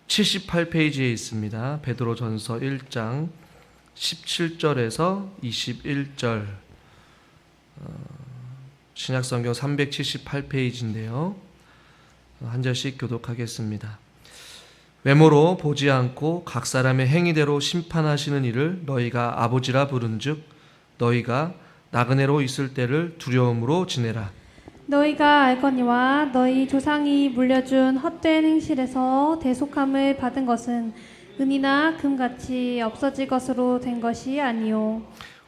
78페이지에 있습니다. 베드로전서 1장 17절에서 21절, 신약성경 378페이지인데요. 한 절씩 교독하겠습니다. 외모로 보지 않고 각 사람의 행위대로 심판하시는 이를 너희가 아버지라 부른즉 너희가 나그네로 있을 때를 두려움으로 지내라. 너희가 알거니와 너희 조상이 물려준 헛된 행실에서 대속함을 받은 것은 은이나 금같이 없어질 것으로 된 것이 아니요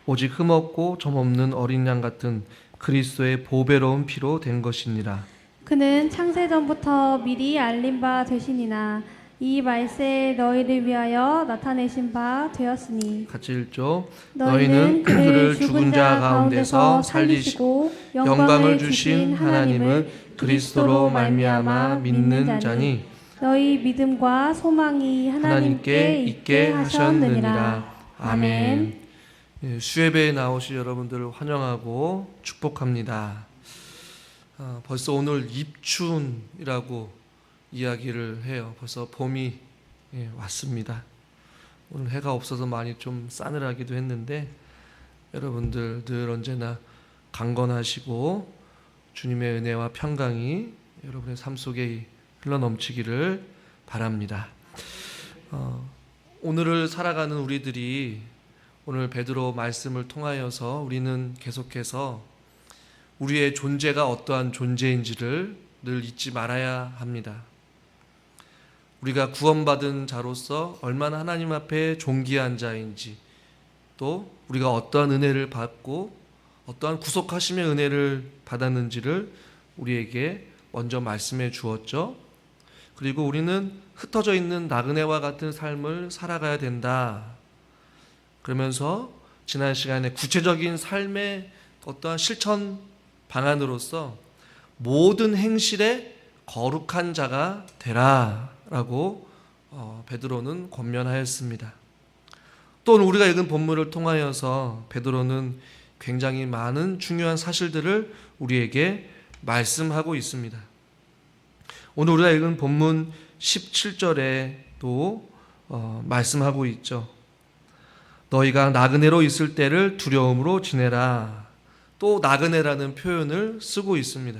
오직 흠없고 점없는 어린 양 같은 그리스도의 보배로운 피로 된 것이니라. 그는 창세전부터 미리 알린 바 되시니나 이 말세에 너희를 위하여 나타내신 바 되었으니 같이 읽죠. 너희는 그를 죽은 자 가운데서 살리시고 영광을 주신 하나님을 그리스도로 말미암아 믿는 자니 너희 믿음과 소망이 하나님께 있게 하셨느니라. 아멘. 수예배에 나오실 여러분들을 환영하고 축복합니다. 벌써 오늘 입춘이라고 이야기를 해요. 벌써 봄이 왔습니다. 오늘 해가 없어서 많이 좀 싸늘하기도 했는데 여러분들 늘 언제나 강건하시고 주님의 은혜와 평강이 여러분의 삶 속에 흘러넘치기를 바랍니다. 오늘을 살아가는 우리들이 오늘 베드로 말씀을 통하여서 우리는 계속해서 우리의 존재가 어떠한 존재인지를 늘 잊지 말아야 합니다. 우리가 구원받은 자로서 얼마나 하나님 앞에 존귀한 자인지, 또 우리가 어떠한 은혜를 받고 어떠한 구속하심의 은혜를 받았는지를 우리에게 먼저 말씀해 주었죠. 그리고 우리는 흩어져 있는 나그네와 같은 삶을 살아가야 된다. 그러면서 지난 시간에 구체적인 삶의 어떠한 실천 방안으로서 모든 행실에 거룩한 자가 되라 라고 베드로는 권면하였습니다. 또 우리가 읽은 본문을 통하여서 베드로는 굉장히 많은 중요한 사실들을 우리에게 말씀하고 있습니다. 오늘 우리가 읽은 본문 17절에도 말씀하고 있죠. 너희가 나그네로 있을 때를 두려움으로 지내라. 또 나그네라는 표현을 쓰고 있습니다.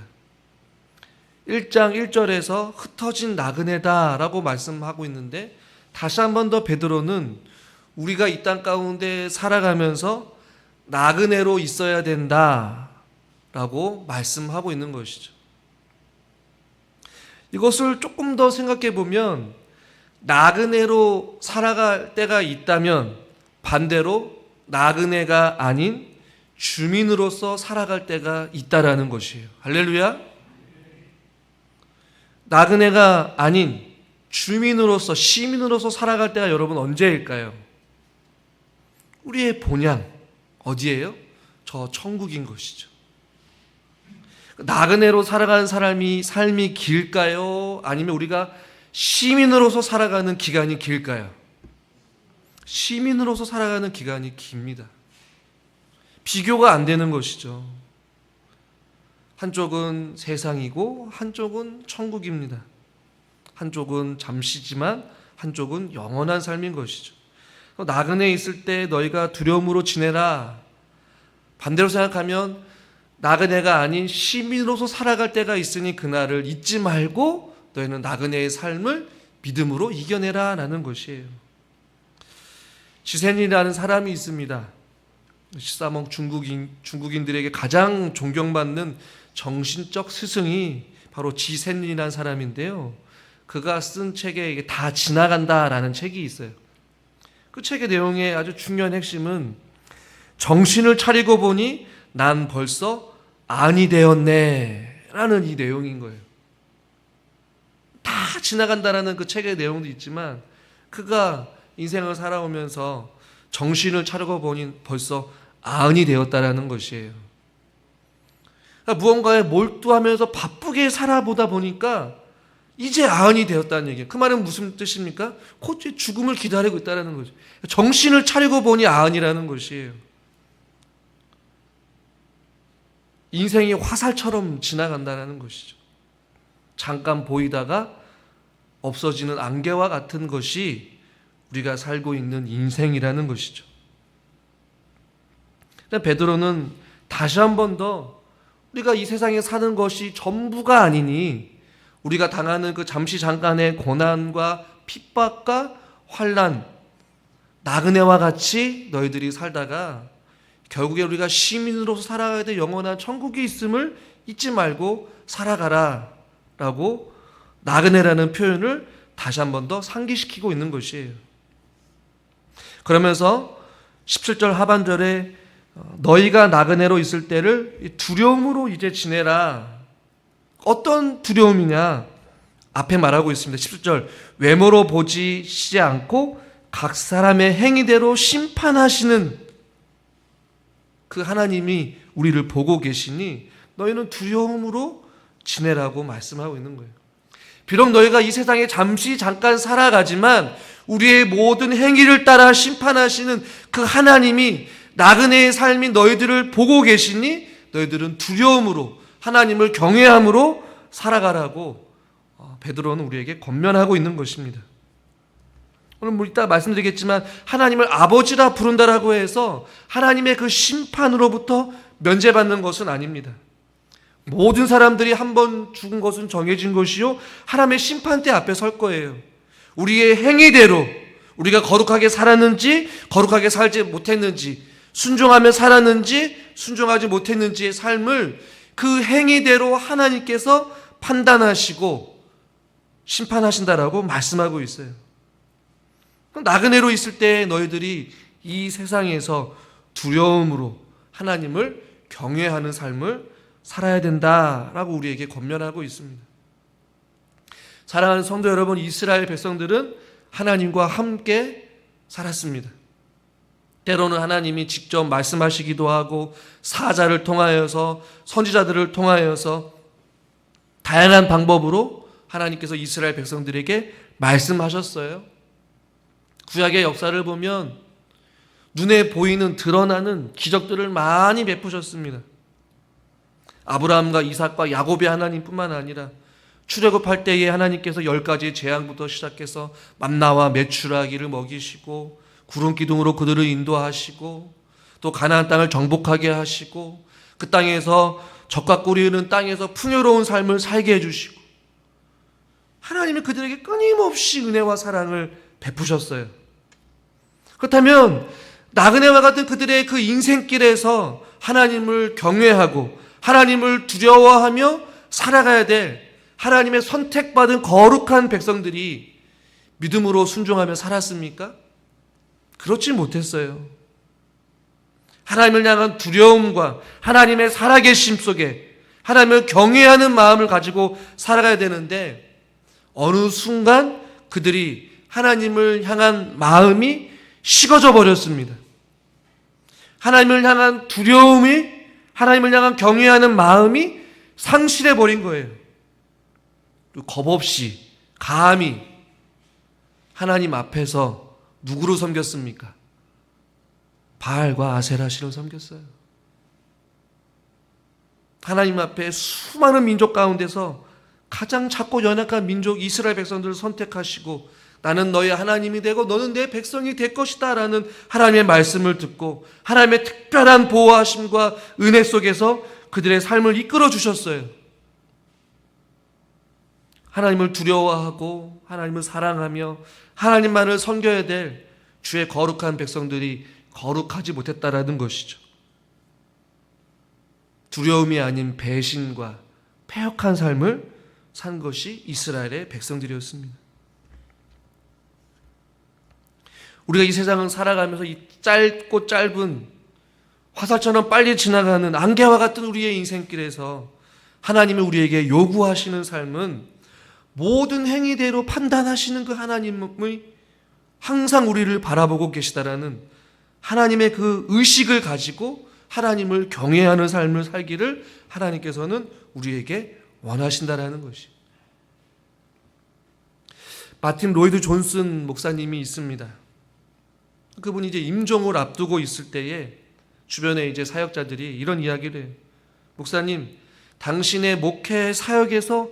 1장 1절에서 흩어진 나그네다라고 말씀하고 있는데 다시 한 번 더 베드로는 우리가 이 땅 가운데 살아가면서 나그네로 있어야 된다라고 말씀하고 있는 것이죠. 이것을 조금 더 생각해 보면 나그네로 살아갈 때가 있다면 반대로 나그네가 아닌 주민으로서 살아갈 때가 있다라는 것이에요. 할렐루야. 나그네가 아닌 주민으로서 시민으로서 살아갈 때가 여러분 언제일까요? 우리의 본향 어디예요? 저 천국인 것이죠. 나그네로 살아가는 삶이 길까요? 아니면 우리가 시민으로서 살아가는 기간이 길까요? 시민으로서 살아가는 기간이 깁니다. 비교가 안 되는 것이죠. 한쪽은 세상이고 한쪽은 천국입니다. 한쪽은 잠시지만 한쪽은 영원한 삶인 것이죠. 나그네에 있을 때 너희가 두려움으로 지내라. 반대로 생각하면 나그네가 아닌 시민으로서 살아갈 때가 있으니 그날을 잊지 말고 너희는 나그네의 삶을 믿음으로 이겨내라 라는 것이에요. 지센이라는 사람이 있습니다. 시사몽 중국인들에게 가장 존경받는 정신적 스승이 바로 지센이라는 사람인데요. 그가 쓴 책에 이게 다 지나간다라는 책이 있어요. 그 책의 내용의 아주 중요한 핵심은 정신을 차리고 보니 난 벌써 안이 되었네 라는 이 내용인 거예요. 다 지나간다라는 그 책의 내용도 있지만 그가 인생을 살아오면서 정신을 차리고 보니 벌써 안이 되었다라는 것이에요. 그러니까 무언가에 몰두하면서 바쁘게 살아보다 보니까 이제 안이 되었다는 얘기예요. 그 말은 무슨 뜻입니까? 곧 죽음을 기다리고 있다는 거죠. 정신을 차리고 보니 안이라는 것이에요. 인생이 화살처럼 지나간다는 것이죠. 잠깐 보이다가 없어지는 안개와 같은 것이 우리가 살고 있는 인생이라는 것이죠. 베드로는 다시 한 번 더 우리가 이 세상에 사는 것이 전부가 아니니 우리가 당하는 그 잠시 잠깐의 고난과 핍박과 환난, 나그네와 같이 너희들이 살다가 결국에 우리가 시민으로서 살아가야 될 영원한 천국이 있음을 잊지 말고 살아가라 라고 나그네라는 표현을 다시 한 번 더 상기시키고 있는 것이에요. 그러면서 17절 하반절에 너희가 나그네로 있을 때를 두려움으로 이제 지내라. 어떤 두려움이냐? 앞에 말하고 있습니다. 17절 외모로 보시지 않고 각 사람의 행위대로 심판하시는 그 하나님이 우리를 보고 계시니 너희는 두려움으로 지내라고 말씀하고 있는 거예요. 비록 너희가 이 세상에 잠시 잠깐 살아가지만 우리의 모든 행위를 따라 심판하시는 그 하나님이 나그네의 삶인 너희들을 보고 계시니 너희들은 두려움으로 하나님을 경외함으로 살아가라고 베드로는 우리에게 권면하고 있는 것입니다. 오늘 이따 말씀드리겠지만 하나님을 아버지라 부른다라고 해서 하나님의 그 심판으로부터 면제받는 것은 아닙니다. 모든 사람들이 한 번 죽은 것은 정해진 것이요 하나님의 심판대 앞에 설 거예요. 우리의 행위대로 우리가 거룩하게 살았는지 거룩하게 살지 못했는지 순종하며 살았는지 순종하지 못했는지의 삶을 그 행위대로 하나님께서 판단하시고 심판하신다라고 말씀하고 있어요. 나그네로 있을 때 너희들이 이 세상에서 두려움으로 하나님을 경외하는 삶을 살아야 된다라고 우리에게 권면하고 있습니다. 사랑하는 성도 여러분, 이스라엘 백성들은 하나님과 함께 살았습니다. 때로는 하나님이 직접 말씀하시기도 하고 사자를 통하여서 선지자들을 통하여서 다양한 방법으로 하나님께서 이스라엘 백성들에게 말씀하셨어요. 구약의 역사를 보면 눈에 보이는 드러나는 기적들을 많이 베푸셨습니다. 아브라함과 이삭과 야곱의 하나님뿐만 아니라 출애굽할 때에 하나님께서 10가지 재앙부터 시작해서 만나와 메추라기를 먹이시고 구름 기둥으로 그들을 인도하시고 또 가나안 땅을 정복하게 하시고 그 땅에서 젖과 꿀이 흐르는 땅에서 풍요로운 삶을 살게 해주시고 하나님이 그들에게 끊임없이 은혜와 사랑을 베푸셨어요. 그렇다면 나그네와 같은 그들의 그 인생길에서 하나님을 경외하고 하나님을 두려워하며 살아가야 될 하나님의 선택받은 거룩한 백성들이 믿음으로 순종하며 살았습니까? 그렇지 못했어요. 하나님을 향한 두려움과 하나님의 살아계심 속에 하나님을 경외하는 마음을 가지고 살아가야 되는데 어느 순간 그들이 하나님을 향한 마음이 식어져 버렸습니다. 하나님을 향한 두려움이 하나님을 향한 경외하는 마음이 상실해 버린 거예요. 겁 없이 감히 하나님 앞에서 누구를 섬겼습니까? 바알과 아세라 신을 섬겼어요. 하나님 앞에 수많은 민족 가운데서 가장 작고 연약한 민족 이스라엘 백성들을 선택하시고 나는 너의 하나님이 되고 너는 내 백성이 될 것이다 라는 하나님의 말씀을 듣고 하나님의 특별한 보호하심과 은혜 속에서 그들의 삶을 이끌어 주셨어요. 하나님을 두려워하고 하나님을 사랑하며 하나님만을 섬겨야 될 주의 거룩한 백성들이 거룩하지 못했다라는 것이죠. 두려움이 아닌 배신과 패역한 삶을 산 것이 이스라엘의 백성들이었습니다. 우리가 이 세상을 살아가면서 이 짧고 짧은 화살처럼 빨리 지나가는 안개와 같은 우리의 인생길에서 하나님이 우리에게 요구하시는 삶은 모든 행위대로 판단하시는 그 하나님의 항상 우리를 바라보고 계시다라는 하나님의 그 의식을 가지고 하나님을 경외하는 삶을 살기를 하나님께서는 우리에게 원하신다라는 것이. 마틴 로이드 존슨 목사님이 있습니다. 그분이 이제 임종을 앞두고 있을 때에 주변에 이제 사역자들이 이런 이야기를 해요. 목사님, 당신의 목회 사역에서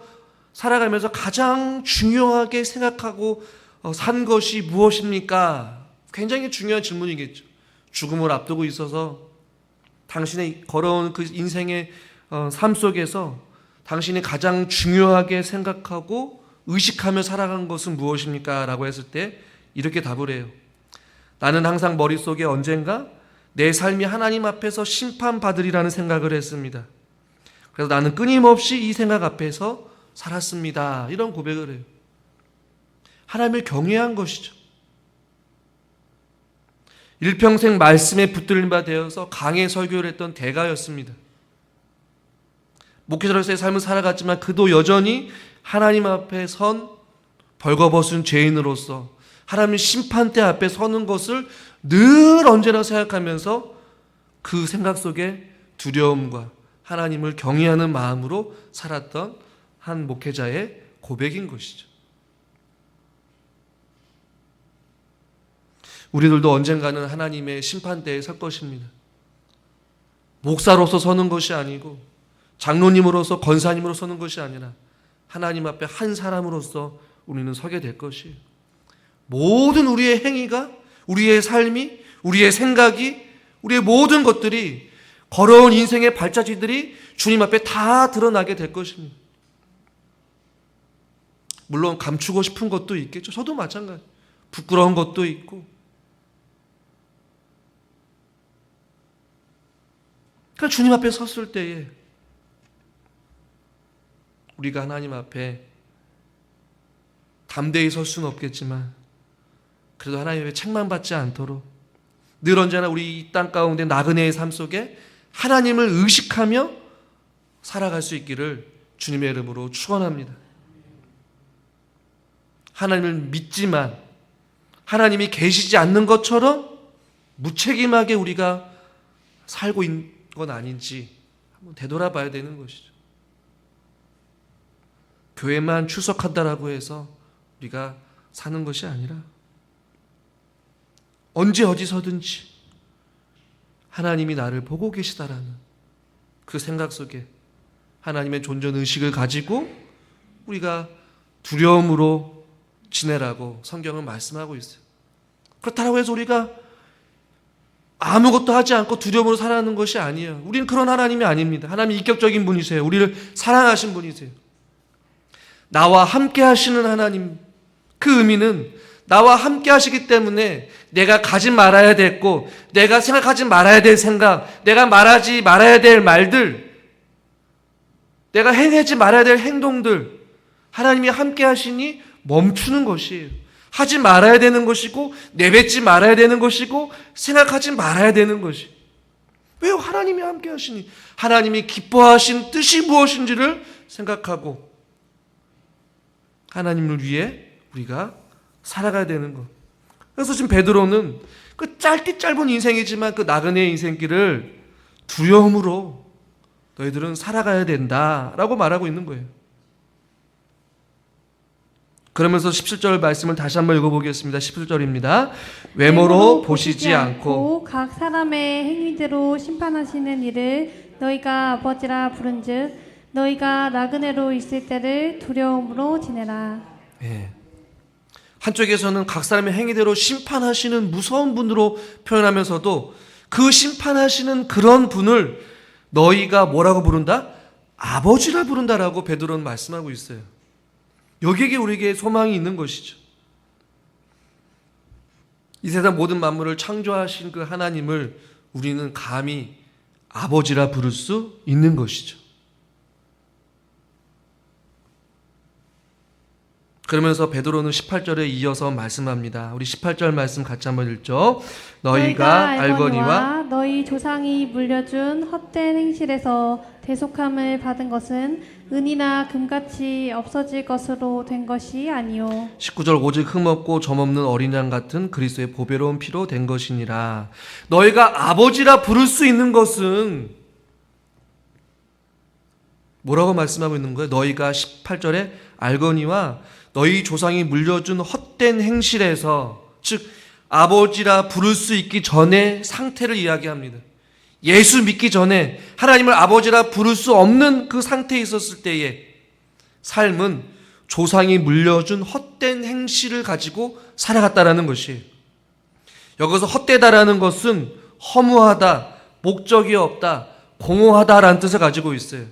살아가면서 가장 중요하게 생각하고 산 것이 무엇입니까? 굉장히 중요한 질문이겠죠. 죽음을 앞두고 있어서 당신의 걸어온 그 인생의 삶 속에서 당신이 가장 중요하게 생각하고 의식하며 살아간 것은 무엇입니까? 라고 했을 때 이렇게 답을 해요. 나는 항상 머릿속에 언젠가 내 삶이 하나님 앞에서 심판받으리라는 생각을 했습니다. 그래서 나는 끊임없이 이 생각 앞에서 살았습니다. 이런 고백을 해요. 하나님을 경외한 것이죠. 일평생 말씀에 붙들린 바 되어서 강해 설교를 했던 대가였습니다. 목회자로서의 삶을 살아갔지만 그도 여전히 하나님 앞에 선 벌거벗은 죄인으로서 하나님 심판대 앞에 서는 것을 늘 언제나 생각하면서 그 생각 속에 두려움과 하나님을 경외하는 마음으로 살았던 한 목회자의 고백인 것이죠. 우리들도 언젠가는 하나님의 심판대에 설 것입니다. 목사로서 서는 것이 아니고 장로님으로서 권사님으로 서는 것이 아니라 하나님 앞에 한 사람으로서 우리는 서게 될 것이에요. 모든 우리의 행위가, 우리의 삶이, 우리의 생각이, 우리의 모든 것들이 걸어온 인생의 발자취들이 주님 앞에 다 드러나게 될 것입니다. 물론 감추고 싶은 것도 있겠죠. 저도 마찬가지. 부끄러운 것도 있고. 그러니까 주님 앞에 섰을 때에 우리가 하나님 앞에 담대히 설 수는 없겠지만 그래도 하나님의 책만 받지 않도록 늘 언제나 우리 이 땅 가운데 나그네의 삶 속에 하나님을 의식하며 살아갈 수 있기를 주님의 이름으로 축원합니다. 하나님을 믿지만 하나님이 계시지 않는 것처럼 무책임하게 우리가 살고 있는 건 아닌지 한번 되돌아봐야 되는 것이죠. 교회만 출석한다라고 해서 우리가 사는 것이 아니라 언제 어디서든지 하나님이 나를 보고 계시다라는 그 생각 속에 하나님의 존재의식을 가지고 우리가 두려움으로 지내라고 성경은 말씀하고 있어요. 그렇다고 해서 우리가 아무것도 하지 않고 두려움으로 살아가는 것이 아니에요. 우리는 그런 하나님이 아닙니다. 하나님이 인격적인 분이세요. 우리를 사랑하신 분이세요. 나와 함께 하시는 하나님, 그 의미는 나와 함께 하시기 때문에 내가 가지 말아야 됐고 내가 생각하지 말아야 될 생각, 내가 말하지 말아야 될 말들, 내가 행하지 말아야 될 행동들, 하나님이 함께 하시니 멈추는 것이에요. 하지 말아야 되는 것이고 내뱉지 말아야 되는 것이고 생각하지 말아야 되는 것이. 왜요? 하나님이 함께 하시니 하나님이 기뻐하신 뜻이 무엇인지를 생각하고 하나님을 위해 우리가 살아가야 되는 것. 그래서 지금 베드로는 그 짧은 인생이지만 그 나그네의 인생길을 두려움으로 너희들은 살아가야 된다라고 말하고 있는 거예요. 그러면서 17절 말씀을 다시 한번 읽어보겠습니다. 17절입니다. 외모로 보시지 않고 각 사람의 행위대로 심판하시는 이를 너희가 아버지라 부른즉 너희가 나그네로 있을 때를 두려움으로 지내라. 예. 한쪽에서는 각 사람의 행위대로 심판하시는 무서운 분으로 표현하면서도 그 심판하시는 그런 분을 너희가 뭐라고 부른다? 아버지라 부른다라고 베드로는 말씀하고 있어요. 여기에 우리에게 소망이 있는 것이죠. 이 세상 모든 만물을 창조하신 그 하나님을 우리는 감히 아버지라 부를 수 있는 것이죠. 그러면서 베드로는 18절에 이어서 말씀합니다. 우리 18절 말씀 같이 한번 읽죠. 너희가 알거니와 너희 조상이 물려준 헛된 행실에서 대속함을 받은 것은 은이나 금같이 없어질 것으로 된 것이 아니요 19절 오직 흠없고 점없는 어린 양 같은 그리스도의 보배로운 피로 된 것이니라. 너희가 아버지라 부를 수 있는 것은 뭐라고 말씀하고 있는 거예요? 너희가 18절에 알거니와 너희 조상이 물려준 헛된 행실에서, 즉 아버지라 부를 수 있기 전에 상태를 이야기합니다. 예수 믿기 전에 하나님을 아버지라 부를 수 없는 그 상태에 있었을 때에 삶은 조상이 물려준 헛된 행실을 가지고 살아갔다라는 것이에요. 여기서 헛되다라는 것은 허무하다, 목적이 없다, 공허하다라는 뜻을 가지고 있어요.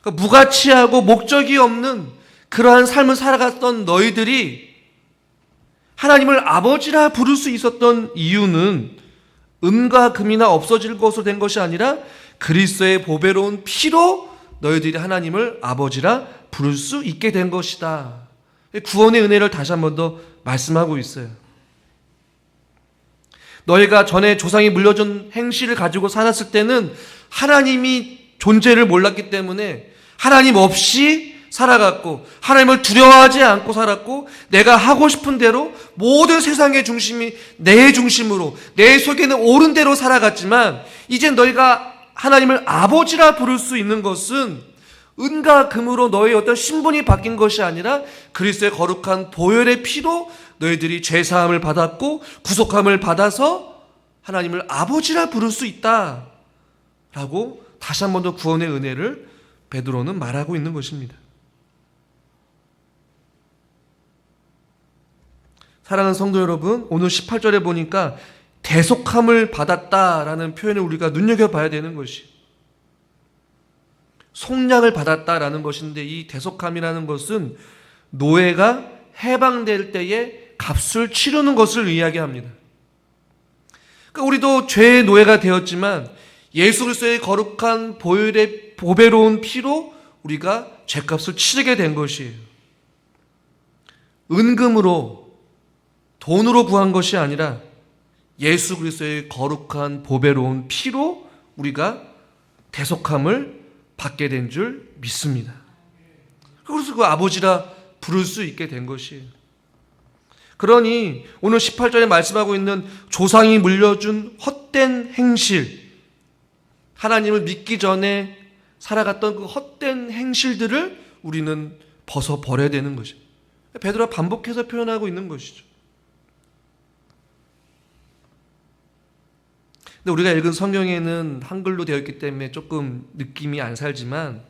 그러니까 무가치하고 목적이 없는 그러한 삶을 살아갔던 너희들이 하나님을 아버지라 부를 수 있었던 이유는 은과 금이나 없어질 것으로 된 것이 아니라 그리스도의 보배로운 피로 너희들이 하나님을 아버지라 부를 수 있게 된 것이다. 구원의 은혜를 다시 한 번 더 말씀하고 있어요. 너희가 전에 조상이 물려준 행실을 가지고 살았을 때는 하나님이 존재를 몰랐기 때문에 하나님 없이 살아갔고 하나님을 두려워하지 않고 살았고 내가 하고 싶은 대로 모든 세상의 중심이 내 중심으로 내 속에는 옳은 대로 살아갔지만 이제 너희가 하나님을 아버지라 부를 수 있는 것은 은과 금으로 너의 어떤 신분이 바뀐 것이 아니라 그리스도의 거룩한 보혈의 피로 너희들이 죄사함을 받았고 구속함을 받아서 하나님을 아버지라 부를 수 있다 라고 다시 한 번 더 구원의 은혜를 베드로는 말하고 있는 것입니다. 사랑하는 성도 여러분, 오늘 18절에 보니까 대속함을 받았다라는 표현을 우리가 눈여겨봐야 되는 것이 속량을 받았다라는 것인데 이 대속함이라는 것은 노예가 해방될 때에 값을 치르는 것을 이야기합니다. 그러니까 우리도 죄의 노예가 되었지만 예수 그리스도의 거룩한 보혈의 보배로운 피로 우리가 죄값을 치르게 된 것이에요. 은금으로 돈으로 구한 것이 아니라 예수 그리스도의 거룩한 보배로운 피로 우리가 대속함을 받게 된 줄 믿습니다. 그래서 그 아버지라 부를 수 있게 된 것이에요. 그러니 오늘 18절에 말씀하고 있는 조상이 물려준 헛된 행실, 하나님을 믿기 전에 살아갔던 그 헛된 행실들을 우리는 벗어버려야 되는 것이죠. 베드로가 반복해서 표현하고 있는 것이죠. 근데 우리가 읽은 성경에는 한글로 되어 있기 때문에 조금 느낌이 안 살지만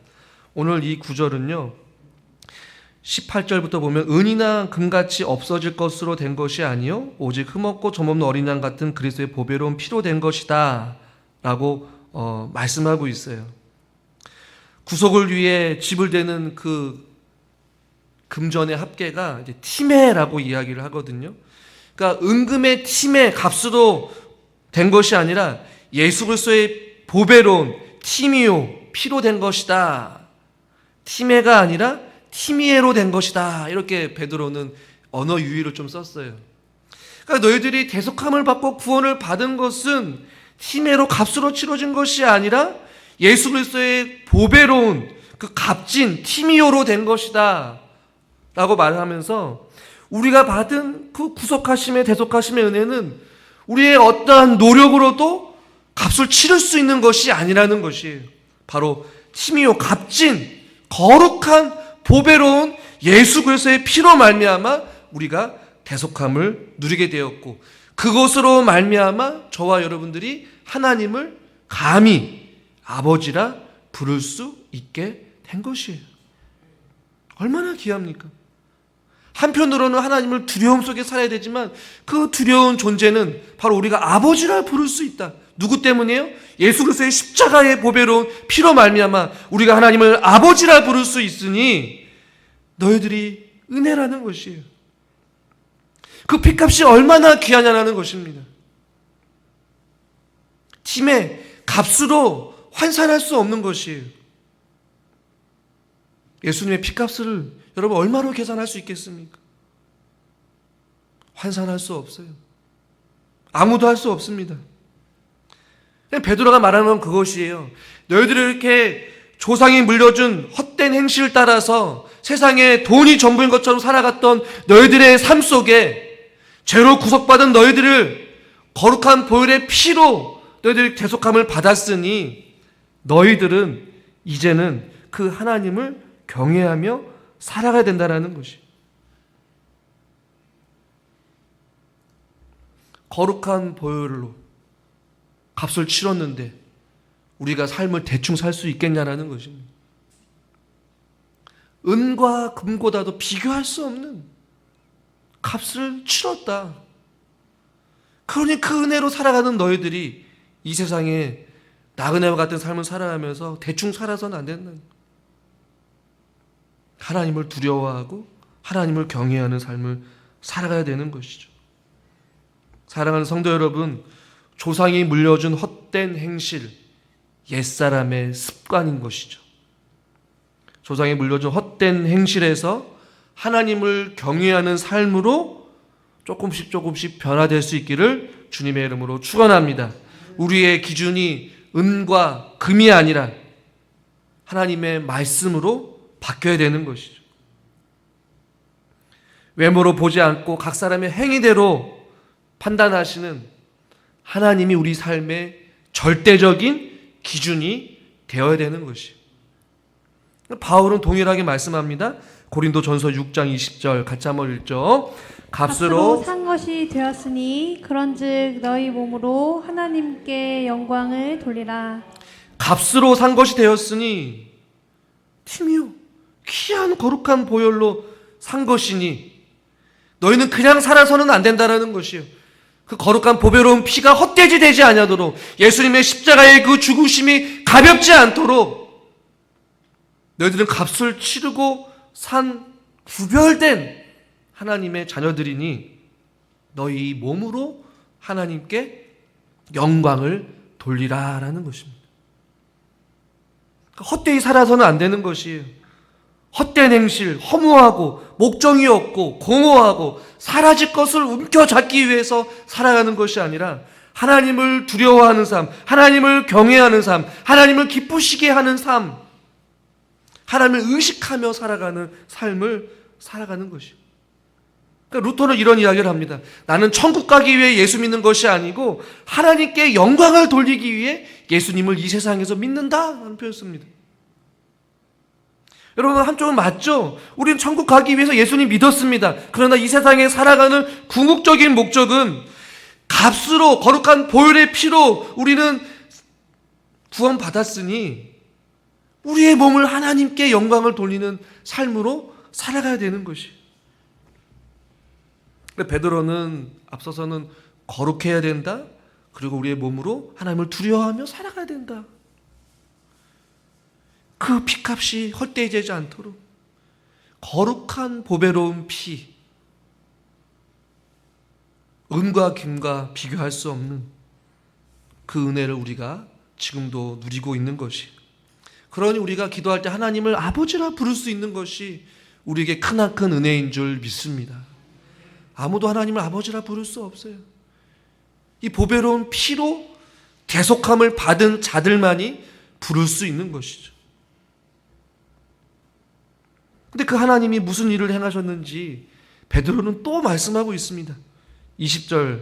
오늘 이 구절은요 18절부터 보면 은이나 금같이 없어질 것으로 된 것이 아니요 오직 흠없고 점없는 어린 양 같은 그리스도의 보배로운 피로 된 것이다 라고 말씀하고 있어요. 구속을 위해 지불되는 그 금전의 합계가 이제 티메라고 이야기를 하거든요. 그러니까 은금의 티메 값으로 된 것이 아니라 예수 그리스도의 보배로운 티미오 피로 된 것이다. 티메가 아니라 티미에로 된 것이다. 이렇게 베드로는 언어 유희를 좀 썼어요. 그러니까 너희들이 대속함을 받고 구원을 받은 것은 티메로 값으로 치러진 것이 아니라 예수 그리스도의 보배로운 그 값진 티미오로 된 것이다. 라고 말하면서 우리가 받은 그 구속하심의 대속하심의 은혜는 우리의 어떠한 노력으로도 값을 치를 수 있는 것이 아니라는 것이에요. 바로 티미오 값진 거룩한 보배로운 예수 그리스도의 피로 말미암아 우리가 대속함을 누리게 되었고 그것으로 말미암아 저와 여러분들이 하나님을 감히 아버지라 부를 수 있게 된 것이에요. 얼마나 귀합니까? 한편으로는 하나님을 두려움 속에 살아야 되지만 그 두려운 존재는 바로 우리가 아버지라 부를 수 있다. 누구 때문이에요? 예수 그리스도의 십자가의 보배로운 피로 말미암아 우리가 하나님을 아버지라 부를 수 있으니 너희들이 은혜라는 것이에요. 그 피값이 얼마나 귀하냐는 것입니다. 팀의 값으로 환산할 수 없는 것이에요. 예수님의 피값을 여러분 얼마로 계산할 수 있겠습니까? 환산할 수 없어요. 아무도 할 수 없습니다. 베드로가 말하는 건 그것이에요. 너희들이 이렇게 조상이 물려준 헛된 행실을 따라서 세상에 돈이 전부인 것처럼 살아갔던 너희들의 삶 속에 죄로 구속받은 너희들을 거룩한 보혈의 피로 너희들이 대속함을 받았으니 너희들은 이제는 그 하나님을 경외하며 살아가야 된다는 것이. 거룩한 보혈로 값을 치렀는데 우리가 삶을 대충 살 수 있겠냐라는 것입니다. 은과 금보다도 비교할 수 없는 값을 치렀다. 그러니 그 은혜로 살아가는 너희들이 이 세상에 나그네와 같은 삶을 살아가면서 대충 살아서는 안 된다. 하나님을 두려워하고 하나님을 경외하는 삶을 살아가야 되는 것이죠. 사랑하는 성도 여러분, 조상이 물려준 헛된 행실, 옛사람의 습관인 것이죠. 조상이 물려준 헛된 행실에서 하나님을 경외하는 삶으로 조금씩 변화될 수 있기를 주님의 이름으로 축원합니다. 우리의 기준이 은과 금이 아니라 하나님의 말씀으로 바뀌어야 되는 것이죠. 외모로 보지 않고 각 사람의 행위대로 판단하시는 하나님이 우리 삶의 절대적인 기준이 되어야 되는 것이에요. 바울은 동일하게 말씀합니다. 고린도전서 6장 20절 같이 한번 읽죠. 값으로 산 것이 되었으니 그런즉 너희 몸으로 하나님께 영광을 돌리라. 값으로 산 것이 되었으니 팀이요 귀한 거룩한 보혈로 산 것이니 너희는 그냥 살아서는 안 된다라는 것이에요. 그 거룩한 보배로운 피가 헛되지 되지 아니하도록 예수님의 십자가의 그 죽으심이 가볍지 않도록 너희들은 값을 치르고 산 구별된 하나님의 자녀들이니 너희 몸으로 하나님께 영광을 돌리라라는 것입니다. 헛되이 살아서는 안 되는 것이에요. 헛된 행실, 허무하고 목적이 없고 공허하고 사라질 것을 움켜잡기 위해서 살아가는 것이 아니라 하나님을 두려워하는 삶, 하나님을 경외하는 삶, 하나님을 기쁘시게 하는 삶, 하나님을 의식하며 살아가는 삶을 살아가는 것이에요. 그러니까 루터는 이런 이야기를 합니다. 나는 천국 가기 위해 예수 믿는 것이 아니고 하나님께 영광을 돌리기 위해 예수님을 이 세상에서 믿는다 라는 표현을 씁니다. 여러분 한쪽은 맞죠? 우리는 천국 가기 위해서 예수님 믿었습니다. 그러나 이 세상에 살아가는 궁극적인 목적은 값으로 거룩한 보혈의 피로 우리는 구원받았으니 우리의 몸을 하나님께 영광을 돌리는 삶으로 살아가야 되는 것이에요. 베드로는 앞서서는 거룩해야 된다. 그리고 우리의 몸으로 하나님을 두려워하며 살아가야 된다. 그 피값이 헛되이 되지 않도록 거룩한 보배로운 피, 은과 김과 비교할 수 없는 그 은혜를 우리가 지금도 누리고 있는 것이, 그러니 우리가 기도할 때 하나님을 아버지라 부를 수 있는 것이 우리에게 크나큰 은혜인 줄 믿습니다. 아무도 하나님을 아버지라 부를 수 없어요. 이 보배로운 피로 대속함을 받은 자들만이 부를 수 있는 것이죠. 근데 그 하나님이 무슨 일을 행하셨는지 베드로는 또 말씀하고 있습니다. 20절,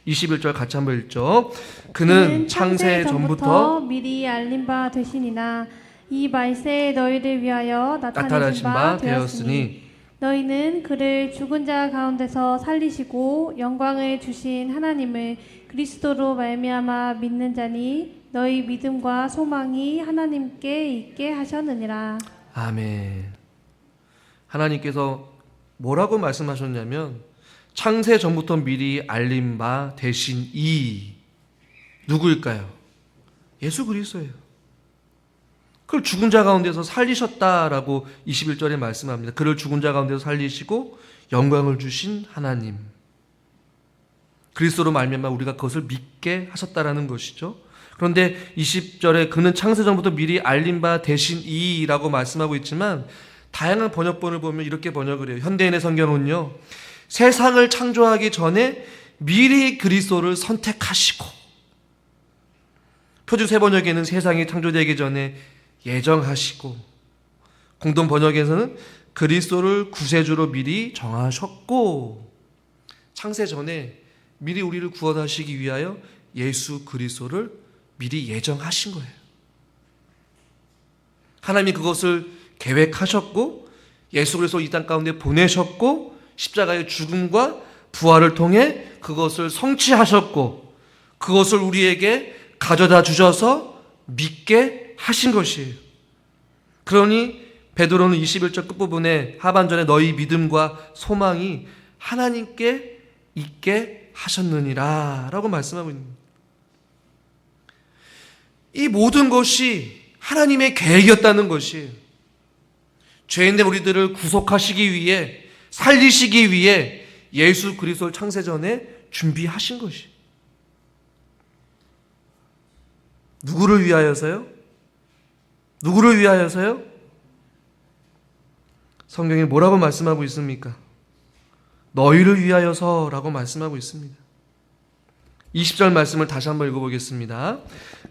21절 같이 한번 읽죠. 그는 창세 전부터 미리 알린 바 되시니나 이 말세에 너희를 위하여 나타내신 바 되었으니 너희는 그를 죽은 자 가운데서 살리시고 영광을 주신 하나님을 그리스도로 말미암아 믿는 자니 너희 믿음과 소망이 하나님께 있게 하셨느니라. 아멘. 하나님께서 뭐라고 말씀하셨냐면 창세 전부터 미리 알린 바 되신 이 누구일까요? 예수 그리스도예요. 그걸 죽은 자 가운데서 살리셨다라고 21절에 말씀합니다. 그를 죽은 자 가운데서 살리시고 영광을 주신 하나님, 그리스도로 말미암아 우리가 그것을 믿게 하셨다라는 것이죠. 그런데 20절에 그는 창세 전부터 미리 알린 바 되신 이라고 말씀하고 있지만 다양한 번역본을 보면 이렇게 번역을 해요. 현대인의 성경은요, 세상을 창조하기 전에 미리 그리스도를 선택하시고, 표준 세 번역에는 세상이 창조되기 전에 예정하시고, 공동 번역에서는 그리스도를 구세주로 미리 정하셨고, 창세 전에 미리 우리를 구원하시기 위하여 예수 그리스도를 미리 예정하신 거예요. 하나님이 그것을 계획하셨고 예수 그리스도 이 땅 가운데 보내셨고 십자가의 죽음과 부활을 통해 그것을 성취하셨고 그것을 우리에게 가져다 주셔서 믿게 하신 것이에요. 그러니 베드로는 21절 끝부분에 하반절에 너희 믿음과 소망이 하나님께 있게 하셨느니라 라고 말씀하고 있는 거예요. 이 모든 것이 하나님의 계획이었다는 것이 죄인된 우리들을 구속하시기 위해, 살리시기 위해 예수 그리스도를 창세전에 준비하신 것이. 누구를 위하여서요? 누구를 위하여서요? 성경에 뭐라고 말씀하고 있습니까? 너희를 위하여서라고 말씀하고 있습니다. 20절 말씀을 다시 한번 읽어보겠습니다.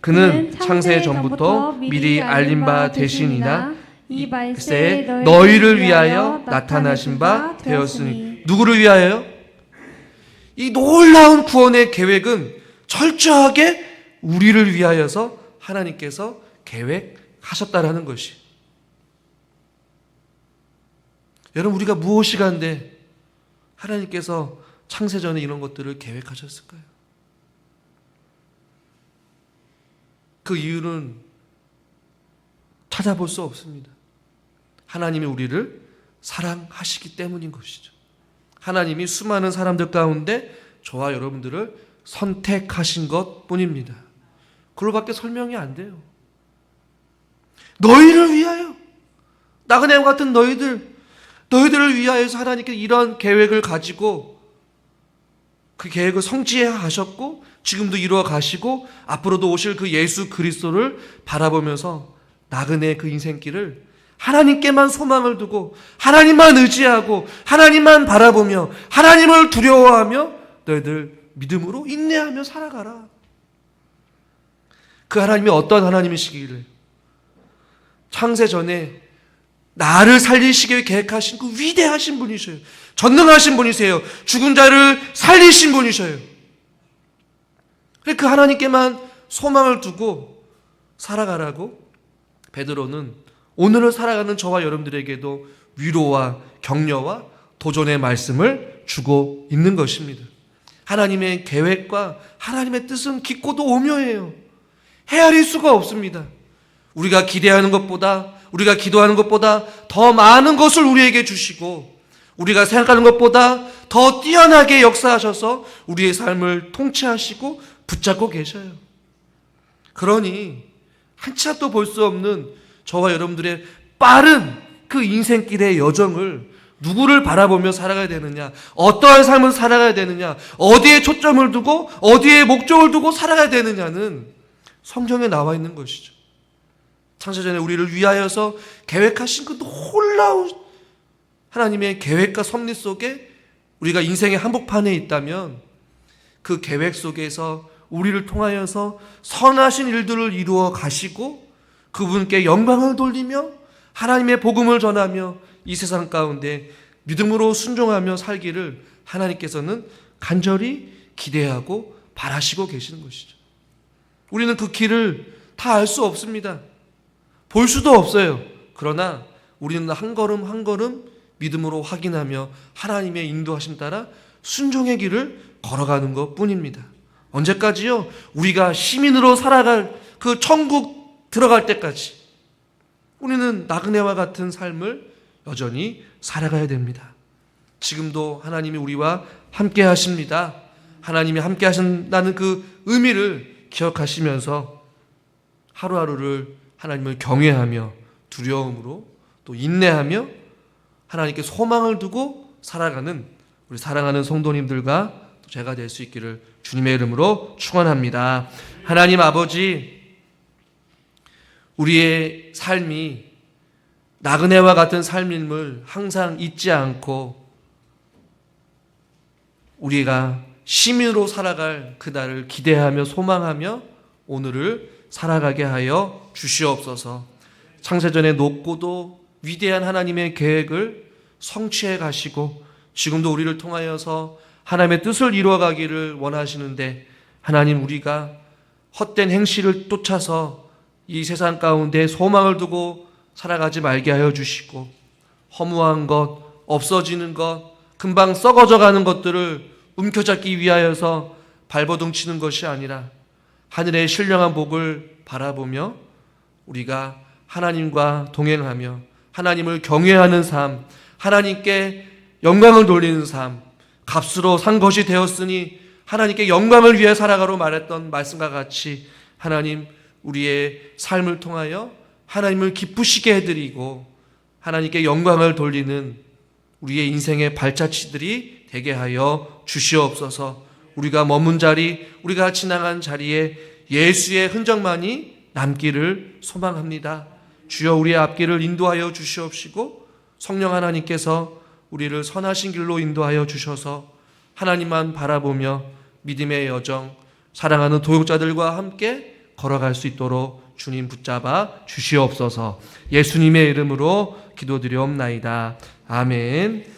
그는 창세 전부터 미리 알린 바 되시니나 이 말세에 너희를 위하여 나타나신 바 되었으니. 누구를 위하여요? 이 놀라운 구원의 계획은 철저하게 우리를 위하여서 하나님께서 계획하셨다라는 것이. 여러분, 우리가 무엇이 간데 하나님께서 창세전에 이런 것들을 계획하셨을까요? 그 이유는 찾아볼 수 없습니다. 하나님이 우리를 사랑하시기 때문인 것이죠. 하나님이 수많은 사람들 가운데 저와 여러분들을 선택하신 것 뿐입니다. 그걸밖에 설명이 안 돼요. 너희를 위하여, 나그네와 같은 너희들을 위하여서 하나님께서 이런 계획을 가지고 그 계획을 성취해 하셨고 지금도 이루어 가시고 앞으로도 오실 그 예수 그리스도를 바라보면서 나그네의 그 인생길을 하나님께만 소망을 두고 하나님만 의지하고 하나님만 바라보며 하나님을 두려워하며 너희들 믿음으로 인내하며 살아가라. 그 하나님이 어떤 하나님이시기를, 창세 전에 나를 살리시길 계획하신 그 위대하신 분이셔요. 전능하신 분이세요. 죽은 자를 살리신 분이셔요. 그 하나님께만 소망을 두고 살아가라고 베드로는 오늘을 살아가는 저와 여러분들에게도 위로와 격려와 도전의 말씀을 주고 있는 것입니다. 하나님의 계획과 하나님의 뜻은 깊고도 오묘해요. 헤아릴 수가 없습니다. 우리가 기대하는 것보다, 우리가 기도하는 것보다 더 많은 것을 우리에게 주시고 우리가 생각하는 것보다 더 뛰어나게 역사하셔서 우리의 삶을 통치하시고 붙잡고 계셔요. 그러니 한치 앞도 볼 수 없는 저와 여러분들의 빠른 그 인생길의 여정을 누구를 바라보며 살아가야 되느냐, 어떠한 삶을 살아가야 되느냐, 어디에 초점을 두고 어디에 목적을 두고 살아가야 되느냐는 성경에 나와 있는 것이죠. 창세전에 우리를 위하여서 계획하신 그 놀라운 하나님의 계획과 섭리 속에 우리가 인생의 한복판에 있다면 그 계획 속에서 우리를 통하여서 선하신 일들을 이루어 가시고 그분께 영광을 돌리며 하나님의 복음을 전하며 이 세상 가운데 믿음으로 순종하며 살기를 하나님께서는 간절히 기대하고 바라시고 계시는 것이죠. 우리는 그 길을 다 알 수 없습니다. 볼 수도 없어요. 그러나 우리는 한 걸음 한 걸음 믿음으로 확인하며 하나님의 인도하심 따라 순종의 길을 걸어가는 것 뿐입니다. 언제까지요? 우리가 시민으로 살아갈 그 천국 들어갈 때까지 우리는 나그네와 같은 삶을 여전히 살아가야 됩니다. 지금도 하나님이 우리와 함께 하십니다. 하나님이 함께 하신다는 그 의미를 기억하시면서 하루하루를 하나님을 경외하며 두려움으로 또 인내하며 하나님께 소망을 두고 살아가는 우리 사랑하는 성도님들과 제가 될 수 있기를 주님의 이름으로 축원합니다. 하나님 아버지, 우리의 삶이 나그네와 같은 삶임을 항상 잊지 않고 우리가 시민으로 살아갈 그날을 기대하며 소망하며 오늘을 살아가게 하여 주시옵소서. 창세전에 높고도 위대한 하나님의 계획을 성취해 가시고 지금도 우리를 통하여서 하나님의 뜻을 이루어가기를 원하시는데 하나님, 우리가 헛된 행실을 쫓아서 이 세상 가운데 소망을 두고 살아가지 말게 하여 주시고 허무한 것, 없어지는 것, 금방 썩어져가는 것들을 움켜잡기 위하여서 발버둥 치는 것이 아니라 하늘의 신령한 복을 바라보며 우리가 하나님과 동행하며 하나님을 경외하는 삶, 하나님께 영광을 돌리는 삶, 값으로 산 것이 되었으니 하나님께 영광을 위해 살아가로 말했던 말씀과 같이 하나님 우리의 삶을 통하여 하나님을 기쁘시게 해드리고 하나님께 영광을 돌리는 우리의 인생의 발자취들이 되게 하여 주시옵소서. 우리가 머문 자리, 우리가 지나간 자리에 예수의 흔적만이 남기를 소망합니다. 주여 우리의 앞길을 인도하여 주시옵시고 성령 하나님께서 우리를 선하신 길로 인도하여 주셔서 하나님만 바라보며 믿음의 여정, 사랑하는 도역자들과 함께 걸어갈 수 있도록 주님 붙잡아 주시옵소서. 예수님의 이름으로 기도드리옵나이다. 아멘.